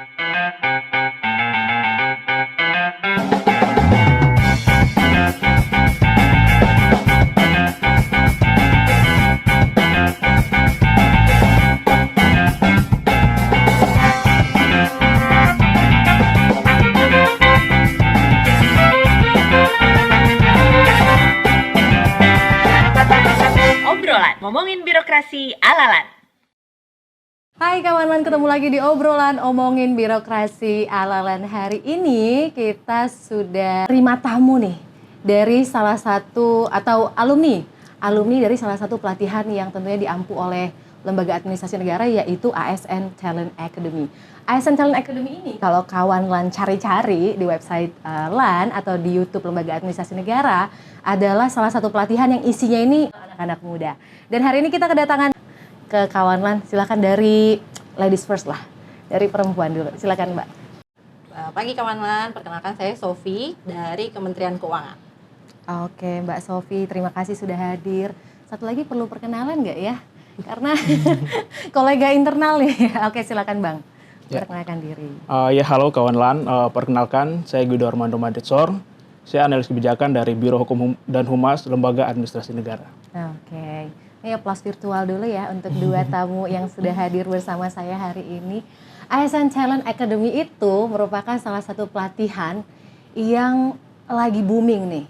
Obrolan ngomongin birokrasi ala-lan. Hai kawan-kawan, ketemu lagi di obrolan omongin birokrasi ala-lan. Hari ini kita sudah terima tamu nih dari salah satu atau alumni dari salah satu pelatihan yang tentunya diampu oleh Lembaga Administrasi Negara, yaitu ASN Talent Academy. ASN Talent Academy ini kalau kawan LAN cari-cari di website LAN atau di YouTube Lembaga Administrasi Negara adalah salah satu pelatihan yang isinya ini anak-anak muda. Dan hari ini kita kedatangan ke kawan LAN, silakan dari ladies first lah, dari perempuan dulu, silakan Mbak. Pagi kawan LAN, perkenalkan saya Sofi dari Kementerian Keuangan. Oke Mbak Sofi, terima kasih sudah hadir. Satu lagi perlu perkenalan nggak ya? Karena kolega internal nih. Oke silakan Bang, perkenalkan diri. Halo kawan LAN, perkenalkan saya Guido Armando Madetsor. Saya analis kebijakan dari Biro Hukum dan Humas Lembaga Administrasi Negara. Oke. Ini plus virtual dulu ya untuk dua tamu yang sudah hadir bersama saya hari ini. ASN Talent Academy itu merupakan salah satu pelatihan yang lagi booming nih,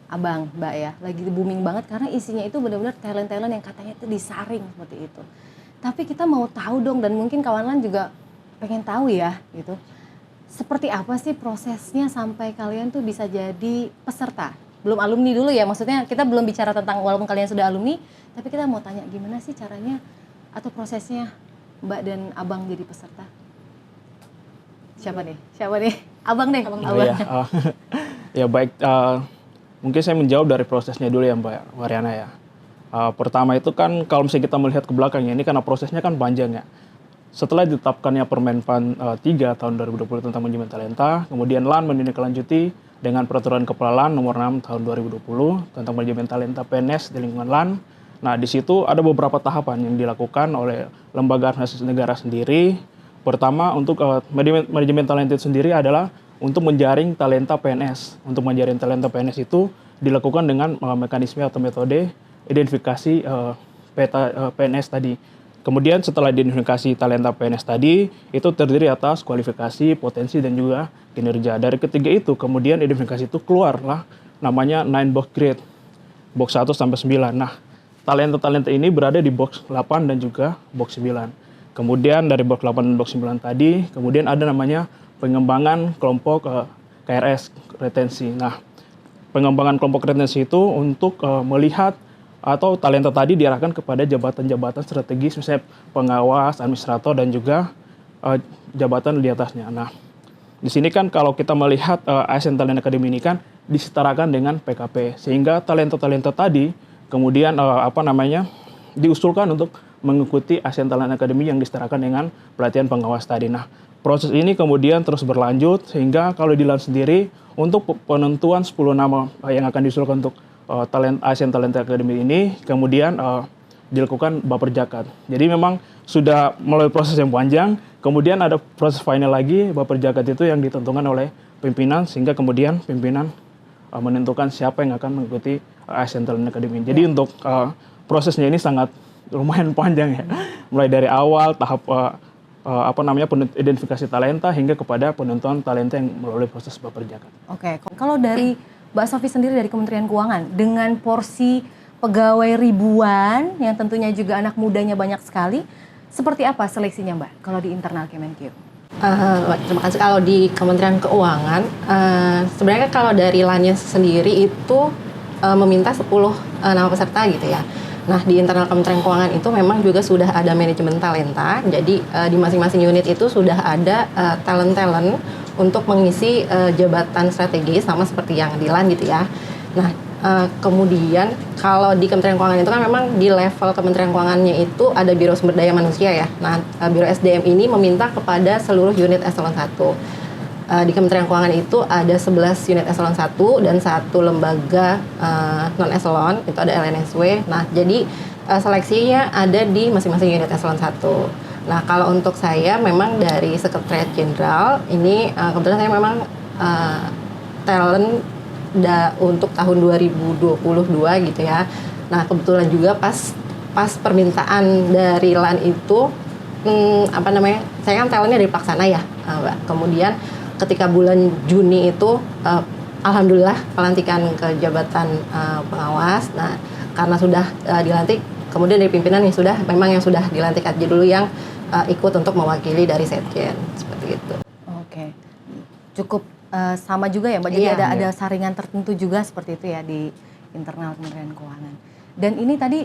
Abang, Mbak ya. Lagi booming banget karena isinya itu benar-benar talent-talent yang katanya itu disaring seperti itu. Tapi kita mau tahu dong, dan mungkin kawan-kawan juga pengen tahu ya gitu. Seperti apa sih prosesnya sampai kalian tuh bisa jadi peserta? Belum alumni dulu ya, maksudnya kita belum bicara tentang walaupun kalian sudah alumni, tapi kita mau tanya gimana sih caranya atau prosesnya Mbak dan Abang jadi peserta? Siapa nih? Abang deh. Abang. Ya baik, mungkin saya menjawab dari prosesnya dulu ya Mbak Mariana ya. Pertama itu kan kalau misalnya kita melihat ke belakangnya, ini karena prosesnya kan panjang ya. Setelah ditetapkannya Permenpan 3 tahun 2020 tentang manajemen talenta, kemudian LAN menindaklanjuti dengan Peraturan Kepala LAN nomor 6 tahun 2020 tentang manajemen talenta PNS di lingkungan LAN. Nah, di situ ada beberapa tahapan yang dilakukan oleh Lembaga Administrasi Negara sendiri. Pertama, untuk manajemen talenta itu sendiri adalah untuk menjaring talenta PNS. Untuk menjaring talenta PNS itu dilakukan dengan mekanisme atau metode identifikasi peta PNS tadi. Kemudian setelah identifikasi talenta PNS tadi, itu terdiri atas kualifikasi, potensi, dan juga kinerja. Dari ketiga itu, kemudian identifikasi itu keluarlah namanya 9 box grade, box 1 sampai 9. Nah, talenta-talenta ini berada di box 8 dan juga box 9. Kemudian dari box 8 dan box 9 tadi, kemudian ada namanya pengembangan kelompok KRS, retensi. Nah, pengembangan kelompok retensi itu untuk melihat atau talenta tadi diarahkan kepada jabatan-jabatan strategis, misalnya pengawas, administrator, dan juga jabatan di atasnya. Nah, di sini kan kalau kita melihat ASN Talent Academy ini kan disetarakan dengan PKP, sehingga talenta-talenta tadi kemudian diusulkan untuk mengikuti ASN Talent Academy yang disetarakan dengan pelatihan pengawas tadi. Nah, proses ini kemudian terus berlanjut sehingga kalau di LAN sendiri untuk penentuan 10 nama yang akan diusulkan untuk ASN Talent Academy ini kemudian dilakukan baperjakat. Jadi memang sudah melalui proses yang panjang, kemudian ada proses final lagi, baperjakat itu yang ditentukan oleh pimpinan sehingga kemudian pimpinan menentukan siapa yang akan mengikuti ASN Talent Academy. Jadi untuk prosesnya ini sangat lumayan panjang ya. Mulai dari awal tahap identifikasi talenta hingga kepada penentuan talenta yang melalui proses baperjakat. Oke, kalau dari Mbak Sofi sendiri dari Kementerian Keuangan, dengan porsi pegawai ribuan yang tentunya juga anak mudanya banyak sekali, seperti apa seleksinya Mbak kalau di internal Kemenkeu? Terima kasih. Kalau di Kementerian Keuangan, sebenarnya kalau dari LAN-nya sendiri itu meminta 10 nama peserta gitu ya. Nah, di internal Kementerian Keuangan itu memang juga sudah ada manajemen talenta, jadi di masing-masing unit itu sudah ada talent-talent untuk mengisi jabatan strategis sama seperti yang di LAN gitu ya. Nah, kemudian kalau di Kementerian Keuangan itu kan memang di level Kementerian Keuangannya itu ada Biro Sumber Daya Manusia ya. Nah, Biro SDM ini meminta kepada seluruh unit eselon 1. Di Kementerian Keuangan itu ada 11 unit eselon 1 dan 1 lembaga non eselon, itu ada LNSW. Nah, jadi seleksinya ada di masing-masing unit eselon 1. Nah, kalau untuk saya memang dari Sekretariat Jenderal ini kebetulan saya memang talent untuk tahun 2022 gitu ya. Nah, kebetulan juga pas permintaan dari LAN itu saya kan talentnya dari Pelaksana ya, Mbak. Kemudian ketika bulan Juni itu alhamdulillah pelantikan ke jabatan pengawas. Nah, karena sudah dilantik, kemudian dari pimpinan yang sudah dilantik aja dulu yang ikut untuk mewakili dari Setjen seperti itu. Oke, cukup sama juga ya Mbak. Jadi ada saringan tertentu juga seperti itu ya di internal Kementerian Keuangan. Dan ini tadi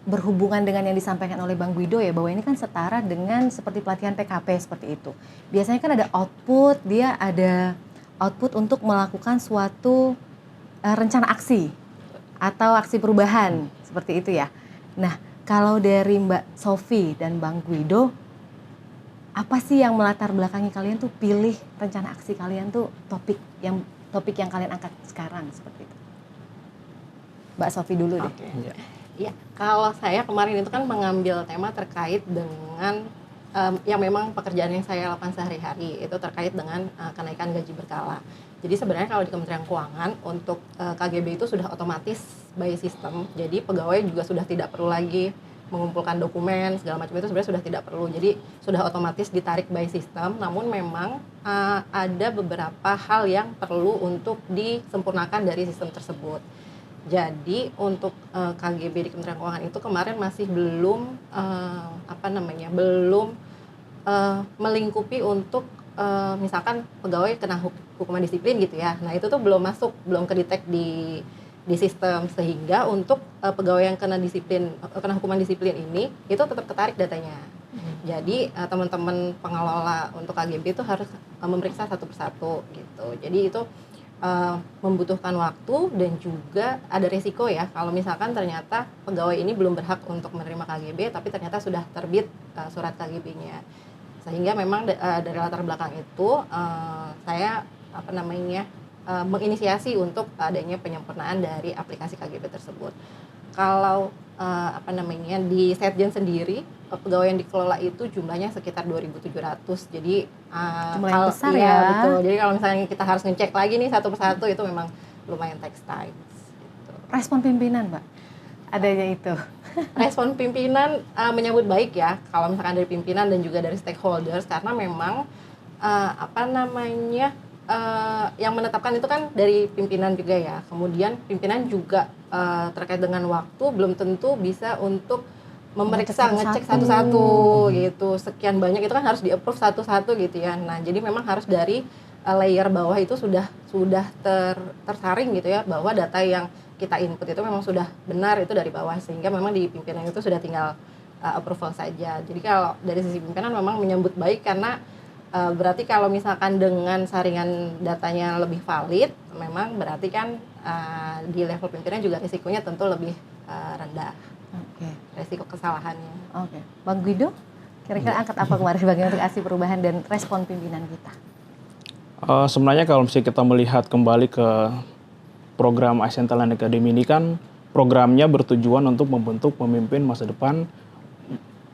berhubungan dengan yang disampaikan oleh Bang Guido ya, bahwa ini kan setara dengan seperti pelatihan PKP seperti itu. Biasanya kan ada output, dia ada output untuk melakukan suatu rencana aksi atau aksi perubahan seperti itu ya. Nah, kalau dari Mbak Sofi dan Bang Guido, apa sih yang melatar belakangi kalian tuh pilih rencana aksi kalian tuh topik yang kalian angkat sekarang seperti itu? Mbak Sofi dulu deh. Okay. Ya, kalau saya kemarin itu kan mengambil tema terkait dengan yang memang pekerjaan yang saya lakukan sehari-hari itu terkait dengan kenaikan gaji berkala. Jadi sebenarnya kalau di Kementerian Keuangan untuk KGB itu sudah otomatis by system. Jadi pegawai juga sudah tidak perlu lagi mengumpulkan dokumen segala macam, itu sebenarnya sudah tidak perlu. Jadi sudah otomatis ditarik by system. Namun memang ada beberapa hal yang perlu untuk disempurnakan dari sistem tersebut. Jadi untuk KGB di Kementerian Keuangan itu kemarin masih belum melingkupi untuk misalkan pegawai kena hukuman disiplin gitu ya. Nah, itu tuh belum kedetek di sistem, sehingga untuk pegawai yang kena hukuman disiplin ini itu tetap ketarik datanya. Jadi teman-teman pengelola untuk KGB itu harus memeriksa satu persatu gitu. Jadi itu membutuhkan waktu dan juga ada resiko ya kalau misalkan ternyata pegawai ini belum berhak untuk menerima KGB tapi ternyata sudah terbit surat KGB-nya. Sehingga memang dari latar belakang itu saya menginisiasi untuk adanya penyempurnaan dari aplikasi KGB tersebut. Kalau di Setjen sendiri pegawai yang dikelola itu jumlahnya sekitar 2.700. Jadi jumlah yang besar ya. Betul. Jadi kalau misalnya kita harus ngecek lagi nih satu persatu itu memang lumayan takes time. Gitu. Respon pimpinan, Mbak, adanya itu. Respon pimpinan menyambut baik ya. Kalau misalkan dari pimpinan dan juga dari stakeholders, karena memang yang menetapkan itu kan dari pimpinan juga ya. Kemudian pimpinan juga terkait dengan waktu belum tentu bisa untuk memeriksa, ngecek satu-satu gitu. Sekian banyak itu kan harus di-approve satu-satu gitu ya. Nah, jadi memang harus dari layer bawah itu sudah tersaring gitu ya, bahwa data yang kita input itu memang sudah benar itu dari bawah, sehingga memang di pimpinan itu sudah tinggal approval saja. Jadi kalau dari sisi pimpinan memang menyambut baik, karena berarti kalau misalkan dengan saringan datanya lebih valid, memang berarti kan di level pimpinan juga risikonya tentu lebih rendah. Oke. Resiko kesalahannya. Oke. Bang Guido, kira-kira angkat apa kemarin bagian untuk aksi perubahan dan respon pimpinan kita? Sebenarnya kalau misalnya kita melihat kembali ke program ASN Talent Academy ini kan programnya bertujuan untuk membentuk pemimpin masa depan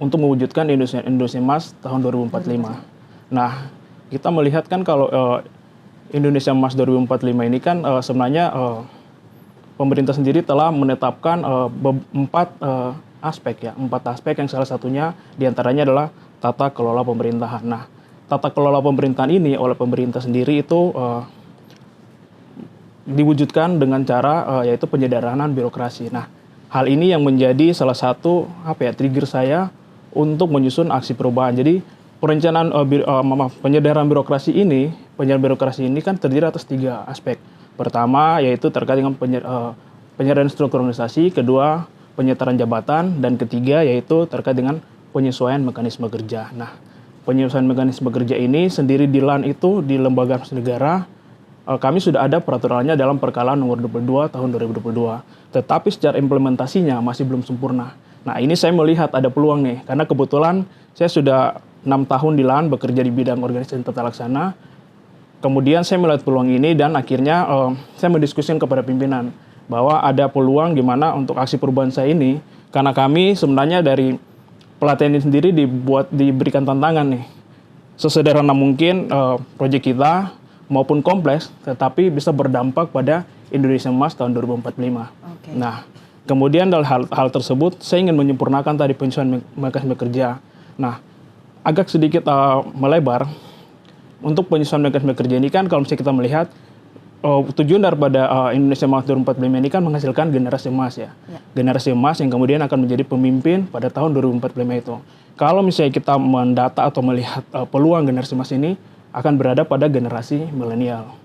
untuk mewujudkan Indonesia Emas tahun 2045. Nah, kita melihat kan kalau Indonesia Emas 2045 ini kan sebenarnya pemerintah sendiri telah menetapkan empat aspek yang salah satunya diantaranya adalah tata kelola pemerintahan. Nah, tata kelola pemerintahan ini oleh pemerintah sendiri itu diwujudkan dengan cara yaitu penyederhanaan birokrasi. Nah, hal ini yang menjadi salah satu trigger saya untuk menyusun aksi perubahan. Jadi perencanaan penyederhanaan birokrasi ini kan terdiri atas 3 aspek. Pertama yaitu terkait dengan penyederhanaan struktur organisasi, kedua penyetaraan jabatan, dan ketiga yaitu terkait dengan penyesuaian mekanisme kerja. Nah, penyesuaian mekanisme kerja ini sendiri di LAN itu di lembaga negara kami sudah ada peraturannya dalam Perkala nomor 22 tahun 2022. Tetapi secara implementasinya masih belum sempurna. Nah, ini saya melihat ada peluang nih, karena kebetulan saya sudah 6 tahun di LAN bekerja di bidang organisasi tata laksana. Kemudian saya melihat peluang ini dan akhirnya saya mendiskusikan kepada pimpinan bahwa ada peluang gimana untuk aksi perubahan saya ini, karena kami sebenarnya dari pelatihan ini sendiri diberikan tantangan nih. Sesederhana mungkin proyek kita maupun kompleks, tetapi bisa berdampak pada Indonesia Emas tahun 2045. Oke. Nah, kemudian dalam hal tersebut, saya ingin menyempurnakan tadi penyesuaian mekanisme kerja. Nah, agak sedikit melebar. Untuk penyesuaian mekanisme kerja ini kan, kalau misalnya kita melihat, tujuan daripada Indonesia Emas 2045 ini kan menghasilkan generasi emas ya. Generasi emas yang kemudian akan menjadi pemimpin pada tahun 2045 itu. Kalau misalnya kita mendata atau melihat peluang generasi emas ini akan berada pada generasi milenial.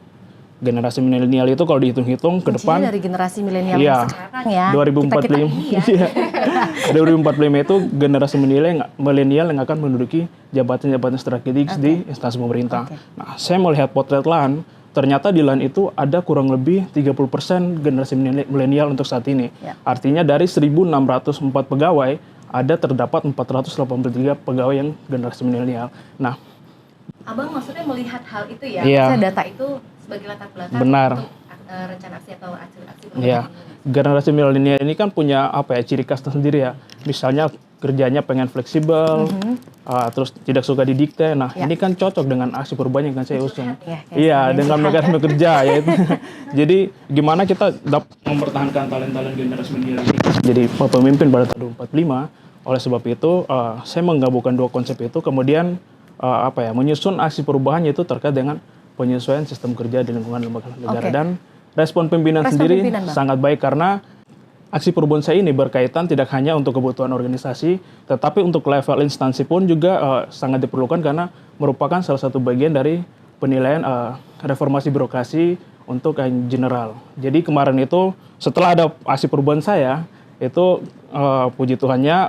Generasi milenial itu kalau dihitung-hitung ke depan dari generasi milenial iya, yang sekarang ya. 2045 iya. 2045 itu generasi milenial yang akan menduduki jabatan-jabatan strategis di instansi pemerintah. Nah, saya melihat potret LAN, ternyata di LAN itu ada kurang lebih 30% generasi milenial untuk saat ini. Artinya dari 1.604 pegawai, ada terdapat 483 pegawai yang generasi milenial. Nah, Abang maksudnya melihat hal itu ya? Iya. Maksudnya data itu sebagai latar belakang Benar. untuk rencana aksi atau aksi ya, generasi milenial ini kan punya ciri khas tersendiri ya. Misalnya kerjanya pengen fleksibel, terus tidak suka didikte. Nah, ini kan cocok dengan aksi perubahan yang kan saya usung. Iya, dengan mekanisme kerja ya itu. Jadi gimana kita dapat mempertahankan talent-talent generasi milenial ini jadi pemimpin pada tahun 2045. Oleh sebab itu, saya menggabungkan dua konsep itu, kemudian menyusun aksi perubahan yaitu terkait dengan penyesuaian sistem kerja di lingkungan lembaga negara. Dan respon pimpinan sendiri sangat baik karena aksi perubahan saya ini berkaitan tidak hanya untuk kebutuhan organisasi, tetapi untuk level instansi pun juga sangat diperlukan karena merupakan salah satu bagian dari penilaian reformasi birokrasi untuk yang general. Jadi kemarin itu setelah ada aksi perubahan saya, itu puji Tuhannya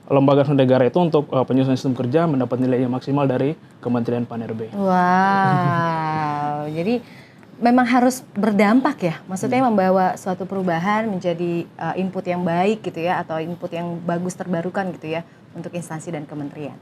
lembaga negara itu untuk penyusunan sistem kerja mendapat nilai yang maksimal dari Kementerian Pan-RB. Wow, jadi memang harus berdampak ya, maksudnya membawa suatu perubahan menjadi input yang baik gitu ya, atau input yang bagus terbarukan gitu ya untuk instansi dan kementerian.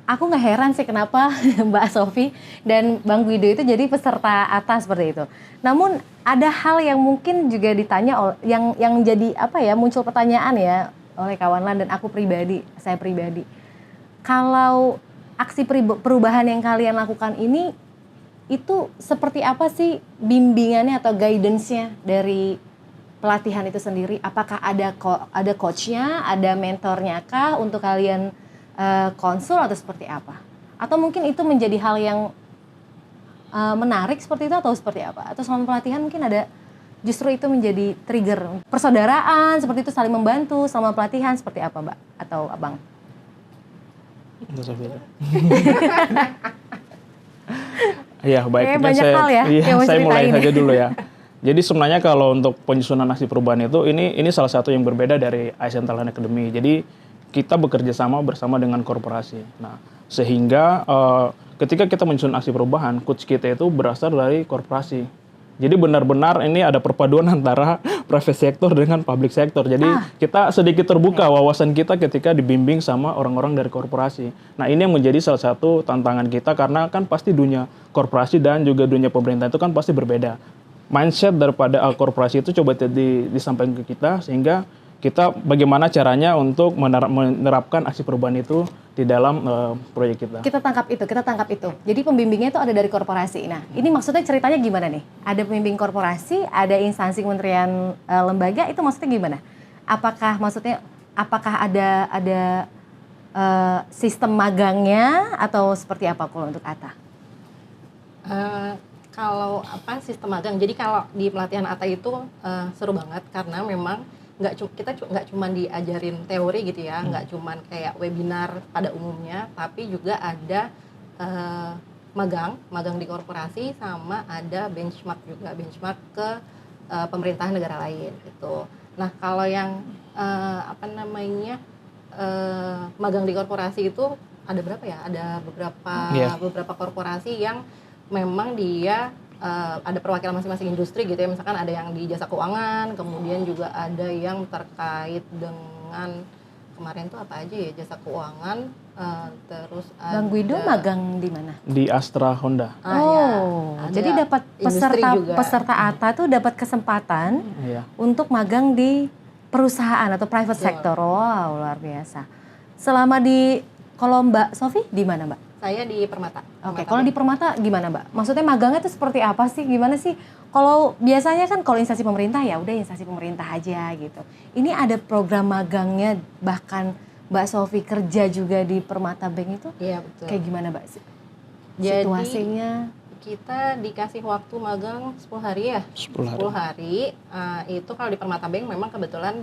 Aku nggak heran sih kenapa Mbak Sofi dan Bang Guido itu jadi peserta atas seperti itu. Namun ada hal yang mungkin juga ditanya, yang jadi muncul pertanyaan ya oleh kawan LAN dan aku pribadi, saya pribadi. Kalau aksi perubahan yang kalian lakukan ini, itu seperti apa sih bimbingannya atau guidance-nya dari pelatihan itu sendiri? Apakah ada coach-nya, ada mentornya kah untuk kalian konsul atau seperti apa? Atau mungkin itu menjadi hal yang menarik seperti itu atau seperti apa? Atau selama pelatihan mungkin ada justru itu menjadi trigger persaudaraan seperti itu, saling membantu selama pelatihan seperti apa Mbak atau Abang? Iya, baik. Saya mulai saja dulu ya. Jadi sebenarnya kalau untuk penyusunan aksi perubahan itu ini salah satu yang berbeda dari ASN Talent Academy. Jadi kita bekerja sama bersama dengan korporasi. Nah, sehingga ketika kita menyusun aksi perubahan, coach kita itu berasal dari korporasi. Jadi benar-benar ini ada perpaduan antara private sector dengan public sector. Jadi kita sedikit terbuka wawasan kita ketika dibimbing sama orang-orang dari korporasi. Nah, ini yang menjadi salah satu tantangan kita karena kan pasti dunia korporasi dan juga dunia pemerintah itu kan pasti berbeda. Mindset daripada korporasi itu coba disampaikan ke kita sehingga kita bagaimana caranya untuk menerapkan aksi perubahan itu di dalam proyek kita. Kita tangkap itu. Jadi pembimbingnya itu ada dari korporasi. Nah, ini maksudnya ceritanya gimana nih? Ada pembimbing korporasi, ada instansi kementerian lembaga, itu maksudnya gimana? Apakah ada sistem magangnya atau seperti apa kalau untuk ATA? Kalau sistem magang? Jadi kalau di pelatihan ATA itu seru banget karena memang kita nggak cuma diajarin teori gitu ya, nggak cuma kayak webinar pada umumnya, tapi juga ada magang di korporasi, sama ada benchmark ke pemerintahan negara lain gitu. Nah, kalau yang magang di korporasi itu ada berapa ya? Ada beberapa korporasi yang memang dia ada perwakilan masing-masing industri gitu ya, misalkan ada yang di jasa keuangan, kemudian juga ada yang terkait dengan kemarin tuh apa aja ya, jasa keuangan, terus Bang Guido magang di mana? Di Astra Honda. Jadi dapat peserta ATA tuh dapat kesempatan untuk magang di perusahaan atau private Betul. sector. Wow, luar biasa. Selama kalau Mbak Sofi di mana Mbak? Saya di Permata. Oke, kalau di Permata gimana Mbak? Maksudnya magangnya itu seperti apa sih? Gimana sih? Kalau biasanya kan kalau instansi pemerintah ya udah instansi pemerintah aja gitu. Ini ada program magangnya, bahkan Mbak Sofi kerja juga di Permata Bank itu Iya, betul. kayak gimana Mbak? Jadi, Situasinya? kita dikasih waktu magang 10 hari ya. 10 hari. 10 hari. Itu kalau di Permata Bank memang kebetulan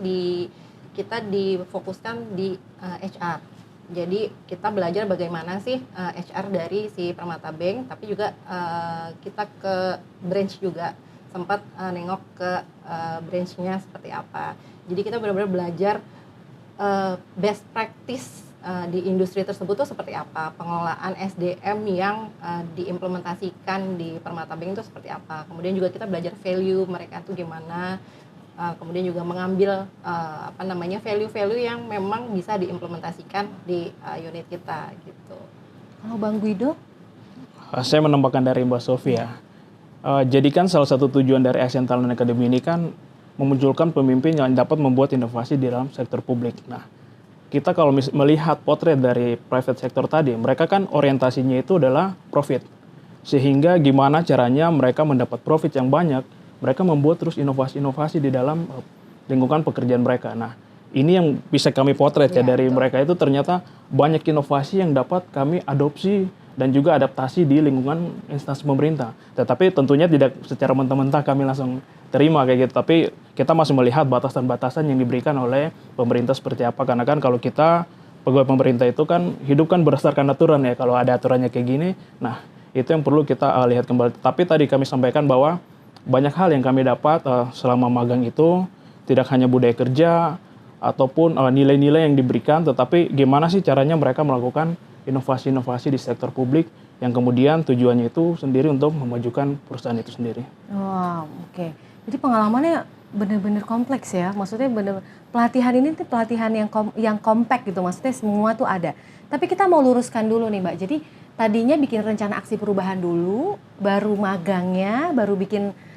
kita difokuskan di HR. Jadi kita belajar bagaimana sih HR dari si Permata Bank, tapi juga kita ke branch juga, sempat nengok ke branchnya seperti apa. Jadi kita benar-benar belajar best practice di industri tersebut tuh seperti apa, pengelolaan SDM yang diimplementasikan di Permata Bank itu seperti apa. Kemudian juga kita belajar value mereka tuh gimana. Kemudian juga mengambil value-value yang memang bisa diimplementasikan di unit kita gitu. Kalau Bang Guido? Saya menambahkan dari Mbak Sofi ya. Jadi kan salah satu tujuan dari ASN Talent Academy ini kan memunculkan pemimpin yang dapat membuat inovasi di dalam sektor publik. Nah, kita kalau melihat potret dari private sector tadi, mereka kan orientasinya itu adalah profit. Sehingga gimana caranya mereka mendapat profit yang banyak, mereka membuat terus inovasi-inovasi di dalam lingkungan pekerjaan mereka. Nah, ini yang bisa kami potret ya dari mereka itu ternyata banyak inovasi yang dapat kami adopsi dan juga adaptasi di lingkungan instansi pemerintah. Tetapi tentunya tidak secara mentah-mentah kami langsung terima kayak gitu. Tapi kita masih melihat batasan-batasan yang diberikan oleh pemerintah seperti apa. Karena kan kalau kita pegawai pemerintah itu kan hidup kan berdasarkan aturan ya. Kalau ada aturannya kayak gini, nah itu yang perlu kita lihat kembali. Tapi tadi kami sampaikan bahwa banyak hal yang kami dapat selama magang itu tidak hanya budaya kerja ataupun nilai-nilai yang diberikan, tetapi gimana sih caranya mereka melakukan inovasi-inovasi di sektor publik yang kemudian tujuannya itu sendiri untuk memajukan perusahaan itu sendiri. Wow, oke. Jadi pengalamannya benar-benar kompleks ya. Maksudnya pelatihan ini tuh pelatihan yang kompak gitu. Maksudnya semua tuh ada. Tapi kita mau luruskan dulu nih Mbak. Jadi tadinya bikin rencana aksi perubahan dulu, baru magangnya, baru bikin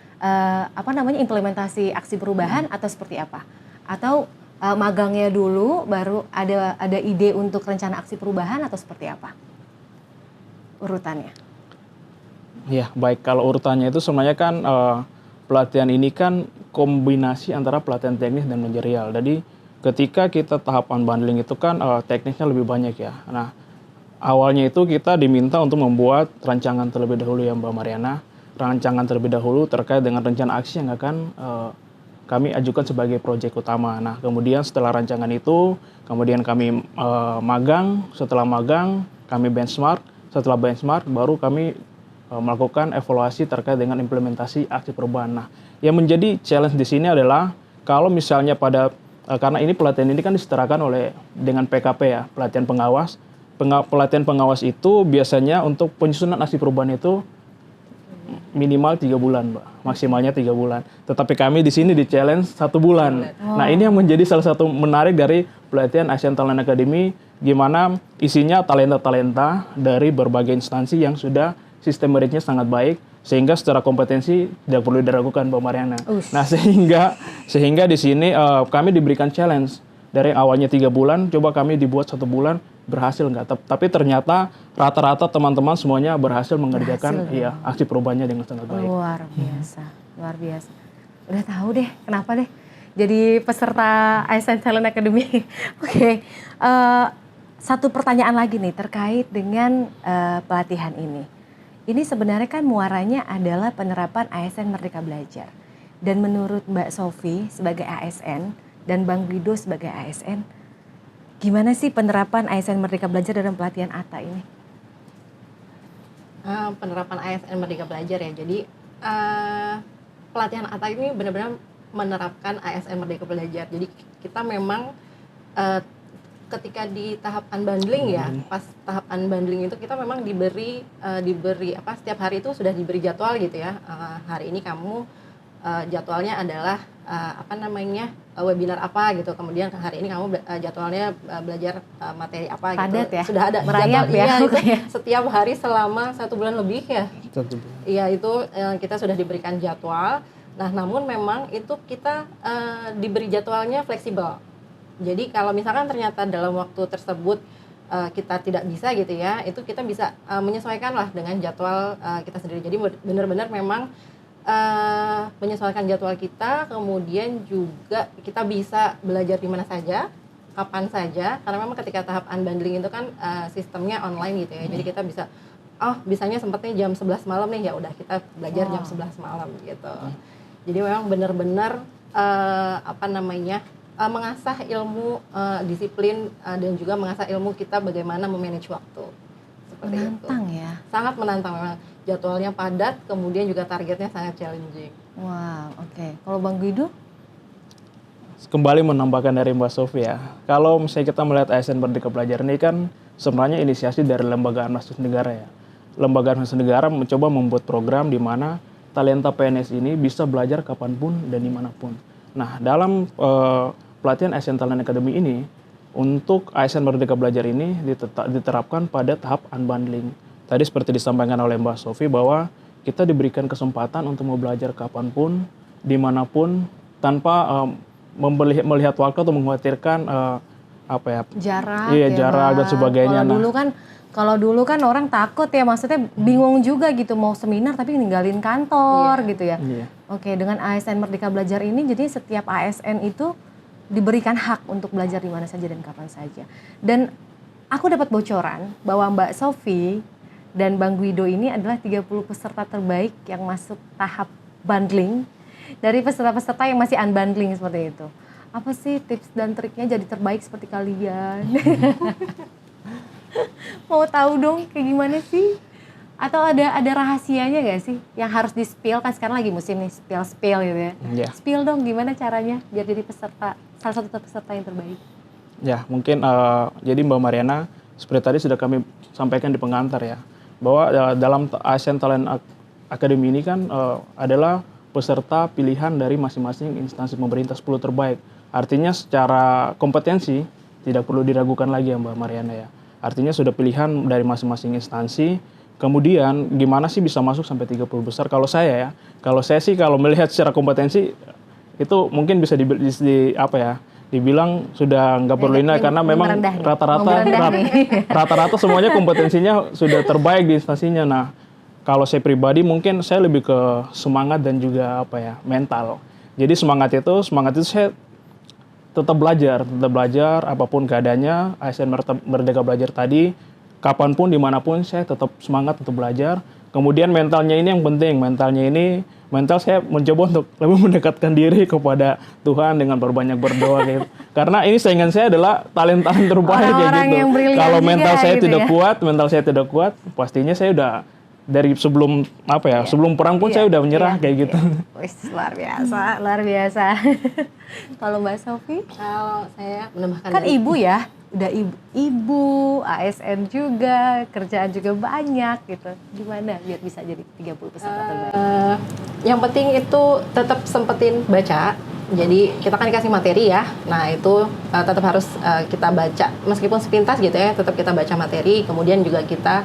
implementasi aksi perubahan atau seperti apa? Atau magangnya dulu baru ada ide untuk rencana aksi perubahan atau seperti apa? Urutannya. Ya, baik, kalau urutannya itu sebenarnya kan pelatihan ini kan kombinasi antara pelatihan teknis dan manajerial. Jadi ketika kita tahapan bundling itu kan teknisnya lebih banyak ya. Nah, awalnya itu kita diminta untuk membuat rancangan terlebih dahulu ya Mbak Mariana. Rancangan terlebih dahulu terkait dengan rencana aksi yang akan kami ajukan sebagai proyek utama. Nah, kemudian setelah rancangan itu, kemudian kami magang. Setelah magang, kami benchmark. Setelah benchmark, baru kami melakukan evaluasi terkait dengan implementasi aksi perubahan. Nah, yang menjadi challenge di sini adalah kalau misalnya karena ini pelatihan ini kan disetarakan dengan PKP ya, pelatihan pengawas. Pelatihan pengawas itu biasanya untuk penyusunan aksi perubahan itu minimal 3 bulan, Mbak. Maksimalnya 3 bulan. Tetapi kami di sini di-challenge 1 bulan. Nah, ini yang menjadi salah satu menarik dari pelatihan ASN Talent Academy, gimana isinya talenta-talenta dari berbagai instansi yang sudah sistem meritnya sangat baik, sehingga secara kompetensi tidak perlu diragukan, Mbak Mariana. Nah, sehingga di sini kami diberikan challenge. Dari awalnya 3 bulan, coba kami dibuat 1 bulan, berhasil nggak? Tapi ternyata rata-rata teman-teman semuanya berhasil mengerjakan aksi perubahannya dengan sangat baik. Luar biasa, luar biasa. Udah tahu deh, kenapa deh jadi peserta ASN Talent Academy. Oke, satu pertanyaan lagi nih terkait dengan pelatihan ini. Ini sebenarnya kan muaranya adalah penerapan ASN Merdeka Belajar. Dan menurut Mbak Sofi sebagai ASN dan Bang Guido sebagai ASN, gimana sih penerapan ASN Merdeka Belajar dalam pelatihan ATA ini? Penerapan ASN Merdeka Belajar ya. Jadi pelatihan ATA ini benar-benar menerapkan ASN Merdeka Belajar. Jadi kita memang ketika di tahap unbundling ya, pas tahap unbundling itu kita memang diberi setiap hari itu sudah diberi jadwal gitu ya. Hari ini kamu jadwalnya adalah webinar apa gitu. Kemudian hari ini kamu jadwalnya belajar materi apa gitu. Padat ya? Sudah ada merayap jadwal, ya. itu setiap hari selama 1 bulan lebih ya. 1 bulan. Iya, itu kita sudah diberikan jadwal. Nah, namun memang itu kita diberi jadwalnya fleksibel. Jadi kalau misalkan ternyata dalam waktu tersebut kita tidak bisa gitu ya, itu kita bisa menyesuaikan lah dengan jadwal kita sendiri. Jadi benar-benar memang menyesuaikan jadwal kita, kemudian juga kita bisa belajar di mana saja, kapan saja, karena memang ketika tahap unbundling itu kan sistemnya online gitu ya. Jadi kita bisa, bisanya sempatnya jam 11 malam nih, ya udah kita belajar jam 11 malam gitu. Jadi memang benar-benar mengasah ilmu disiplin dan juga mengasah ilmu kita bagaimana memanage waktu. Seperti Menantang itu. ya. Sangat menantang memang. Jadwalnya padat, kemudian juga targetnya sangat challenging. Wow, oke. Kalau Bang Guido? Kembali menambahkan dari Mbak Sofia, kalau misalnya kita melihat ASN Merdeka Belajar ini kan sebenarnya inisiasi dari Lembaga Analisis Negara ya. Lembaga Analisis Negara mencoba membuat program di mana talenta PNS ini bisa belajar kapanpun dan dimanapun. Nah, dalam pelatihan ASN Talent Academy ini, untuk ASN Merdeka Belajar ini diterapkan pada tahap unbundling. Tadi seperti disampaikan oleh Mbak Sofi bahwa kita diberikan kesempatan untuk mau belajar kapanpun, dimanapun, tanpa melihat waktu atau mengkhawatirkan Jarak, iya, ya, jarak dan Bang. sebagainya. Kalau dulu kan orang takut ya, maksudnya bingung juga gitu mau seminar tapi ninggalin kantor gitu ya. Iya. Oke, dengan ASN Merdeka Belajar ini jadi setiap ASN itu diberikan hak untuk belajar di mana saja dan kapan saja. Dan aku dapat bocoran bahwa Mbak Sofi dan Bang Guido ini adalah 30 peserta terbaik yang masuk tahap bundling dari peserta-peserta yang masih unbundling seperti itu. Apa sih tips dan triknya jadi terbaik seperti kalian? Mau tahu dong kayak gimana sih? Atau ada rahasianya gak sih yang harus di-spill? Kan sekarang lagi musim nih spill gitu ya. Yeah. Spill dong gimana caranya biar jadi salah satu peserta yang terbaik. Ya, mungkin jadi Mbak Mariana seperti tadi sudah kami sampaikan di pengantar ya, bahwa dalam ASN Talent Academy ini kan adalah peserta pilihan dari masing-masing instansi pemerintah 10 terbaik. Artinya secara kompetensi tidak perlu diragukan lagi ya Mbak Mariana ya. Artinya sudah pilihan dari masing-masing instansi. Kemudian gimana sih bisa masuk sampai 30 besar? Kalau saya sih kalau melihat secara kompetensi itu mungkin bisa dibilang sudah nggak perlu ini karena memang rata-rata semuanya kompetensinya sudah terbaik di instansinya. Nah, kalau saya pribadi mungkin saya lebih ke semangat dan juga mental. Jadi semangat itu saya tetap belajar apapun keadaannya. ASN Merdeka Belajar tadi kapanpun dimanapun saya tetap semangat untuk belajar. Kemudian mentalnya ini yang penting. Mental saya mencoba untuk lebih mendekatkan diri kepada Tuhan dengan berbanyak berdoa gitu. Karena ini saingan saya adalah talent terbaik kayak gitu. Kalau mental saya tidak kuat, pastinya saya udah dari sebelum sebelum perang pun saya udah menyerah kayak gitu. Wih, luar biasa. Kalau Mbak Sofi? Kalau saya menambahkan kan ibu ya, udah ibu, ASN juga, kerjaan juga banyak gitu. Gimana biar bisa jadi 30 peserta terbaik? Yang penting itu tetap sempetin baca. Jadi kita kan dikasih materi ya. Nah, itu tetap harus kita baca meskipun sepintas gitu ya, tetap kita baca materi. Kemudian juga kita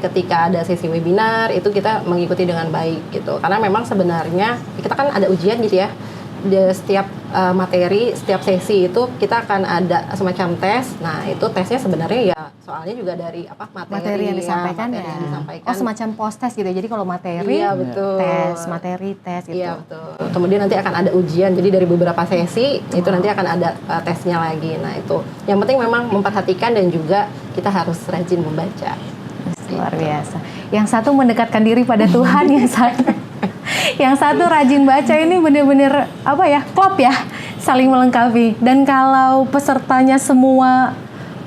ketika ada sesi webinar itu kita mengikuti dengan baik gitu. Karena memang sebenarnya kita kan ada ujian gitu ya. Di setiap materi, setiap sesi itu kita akan ada semacam tes. Nah, itu tesnya sebenarnya ya soalnya juga dari materi yang disampaikan ya. Oh, semacam post test gitu. Jadi kalau materi, iya, betul. tes gitu. Iya, betul. Kemudian nanti akan ada ujian. Jadi dari beberapa sesi itu nanti akan ada tesnya lagi. Nah, itu yang penting memang memperhatikan dan juga kita harus rajin membaca. Luar biasa. Yang satu mendekatkan diri pada Tuhan, yang satu rajin baca. Ini benar-benar klop ya, saling melengkapi. Dan kalau pesertanya semua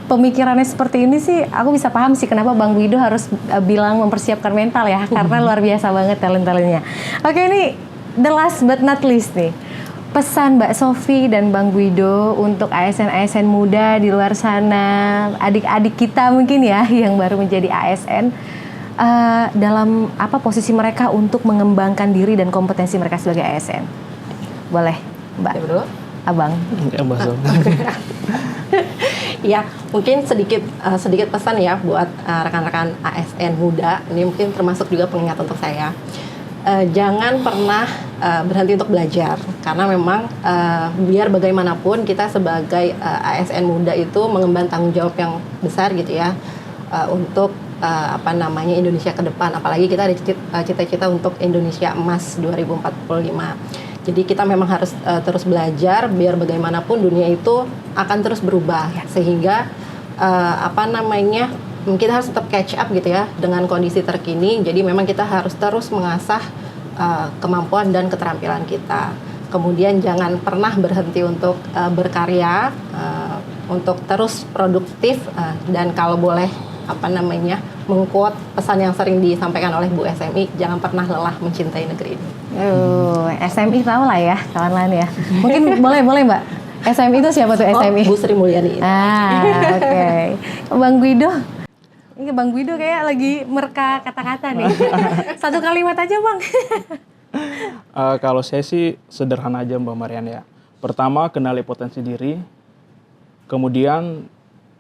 pemikirannya seperti ini sih, aku bisa paham sih kenapa Bang Guido harus bilang mempersiapkan mental ya, karena luar biasa banget talent-talentnya. Oke, ini the last but not least nih, pesan Mbak Sofi dan Bang Guido untuk ASN-ASN muda di luar sana, adik-adik kita mungkin ya yang baru menjadi ASN, dalam posisi mereka untuk mengembangkan diri dan kompetensi mereka sebagai ASN. Boleh, Mbak? Ya, bro. Abang. Ya, Mbak Sofi. Ya, mungkin sedikit pesan ya buat rekan-rekan ASN muda. Ini mungkin termasuk juga pengingat untuk saya. jangan pernah berhenti untuk belajar, karena memang biar bagaimanapun kita sebagai ASN muda itu mengemban tanggung jawab yang besar gitu ya, untuk Indonesia ke depan, apalagi kita ada cita-cita untuk Indonesia Emas 2045. Jadi kita memang harus terus belajar biar bagaimanapun dunia itu akan terus berubah, sehingga kita harus tetap catch up gitu ya dengan kondisi terkini. Jadi memang kita harus terus mengasah kemampuan dan keterampilan kita. Kemudian jangan pernah berhenti untuk berkarya, untuk terus produktif, dan kalau boleh mengquote pesan yang sering disampaikan oleh Bu SMI, jangan pernah lelah mencintai negeri ini. SMI tahu lah ya, kawan-kawan ya. Mungkin boleh Mbak. SMI itu siapa tuh SMI? Bu Sri Mulyani. Oke. Bang Guido. Ini Bang Guido kayak lagi merka kata-kata nih. Satu kalimat aja Bang. Kalau saya sih sederhana aja Mbak Marian ya. Pertama, kenali potensi diri. Kemudian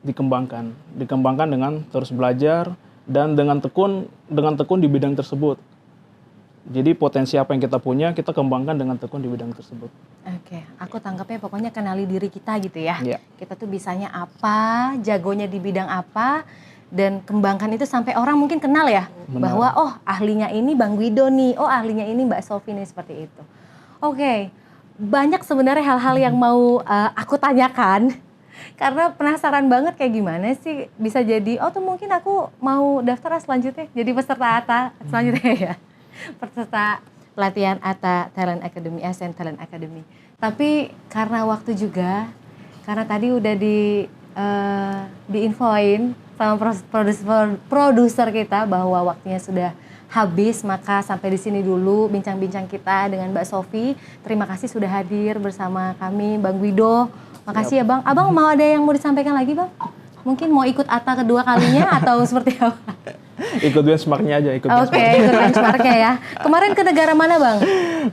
dikembangkan dengan terus belajar dan dengan tekun di bidang tersebut. Jadi potensi apa yang kita punya, kita kembangkan dengan tekun di bidang tersebut. Oke, aku tangkapnya pokoknya kenali diri kita gitu ya. Iya. Kita tuh bisanya apa, jagonya di bidang apa, dan kembangkan itu sampai orang mungkin kenal ya. Benar. Bahwa oh ahlinya ini Bang Guido nih, oh ahlinya ini Mbak Sofi nih, seperti itu. Oke, banyak sebenarnya hal-hal yang mau aku tanyakan. Karena penasaran banget kayak gimana sih bisa jadi, oh tuh mungkin aku mau daftar selanjutnya jadi peserta ATA selanjutnya ya. Peserta pelatihan ATA Talent Academy, ASN Talent Academy. Tapi karena waktu juga, karena tadi udah diinfoin sama produser kita bahwa waktunya sudah habis, maka sampai di sini dulu bincang-bincang kita dengan Mbak Sofi. Terima kasih sudah hadir bersama kami, Bang Guido. Makasih ya Bang. Abang mau ada yang mau disampaikan lagi Bang? Mungkin mau ikut ATA kedua kalinya atau seperti apa? Ikut benchmarknya aja, ikut Oke, benchmark. ikut benchmarknya ya. Kemarin ke negara mana Bang?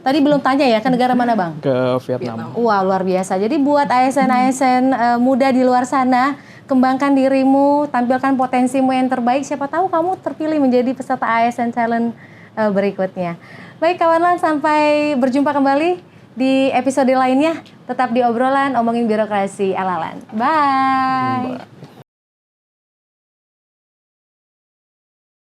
Tadi belum tanya ya, ke negara mana Bang? Ke Vietnam. Wah, luar biasa. Jadi buat ASN muda di luar sana, kembangkan dirimu, tampilkan potensimu yang terbaik. Siapa tahu kamu terpilih menjadi peserta ASN Talent berikutnya. Baik kawan-kawan, sampai berjumpa kembali di episode lainnya. Tetap di obrolan, omongin birokrasi ala-alan. Bye.